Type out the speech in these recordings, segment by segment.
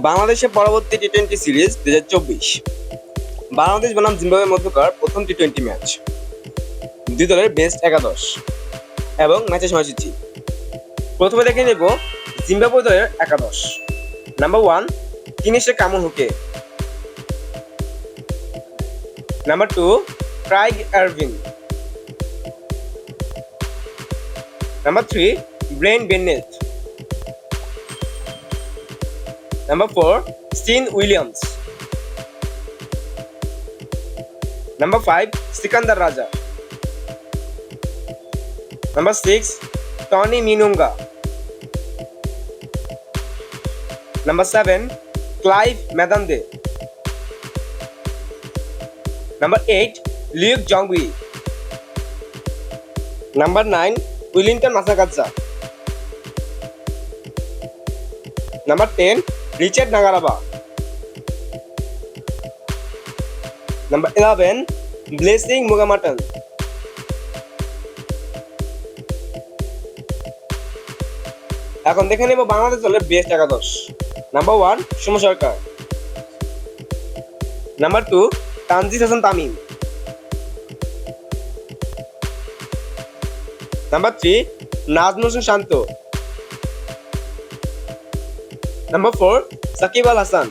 বাংলাদেশের পরবর্তী টি-20 সিরিজ 2024। বাংলাদেশ বনাম জিম্বাবুয়ের মধ্যকার প্রথম টি-20 ম্যাচ। দুই দলের বেস্ট একাদশ এবং ম্যাচের সময়সূচি। প্রথমে দেখে নেব জিম্বাবুয়ে দলের একাদশ। নাম্বার 1 কিনেশে কামুন হুকে। Number 2 Craig Ervine. Number 3 Brian Bennett. Number 4 Sean Williams. Number 5 Sikandar Raza. Number 6 Tony Munyonga. Number 7 Clive Madande. Number 8 Luke Jongwe. Number 9 Wellington Masakadza. Number 10 Richard Ngarava. Number 11 Blessing মুগামাটন। এখন দেখে নেব বাংলাদেশ দলের বেস্ট একাদশ। Number 1 Soumya Sarkar. Number 2 Tanzid Hasan Tamim. Number 3 Najmul Hossain শান্ত। Number 4 Shakib Al Hasan.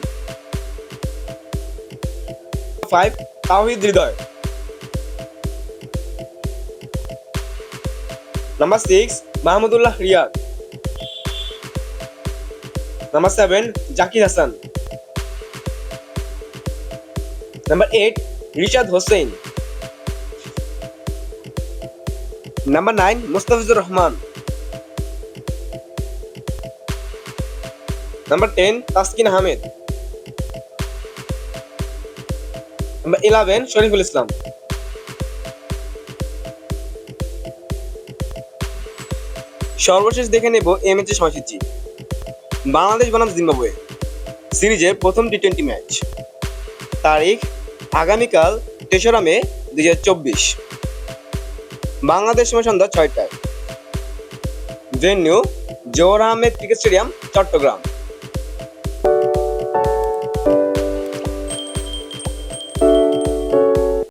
5 Towhid Hridoy. Number 6 Mahmudullah Riyad. Number 7 Zakir Hasan. Number 8 Rishad Hossain. Number 9 Mustafizur Rahman. Number 10 Taskin Ahmed. Number 11 Shariful Islam. সর্বশেষ দেখে নেব এই ম্যাচের সময়সূচি। বাংলাদেশ বনাম জিম্বাবুয়ে সিরিজের প্রথম টি-20 ম্যাচ। তারিখ আগামীকাল 3রা মে 2024। বাংলাদেশ সময় সন্ধ্যা 6টায়। Venue Zahur Ahmed cricket stadium, Chittagong.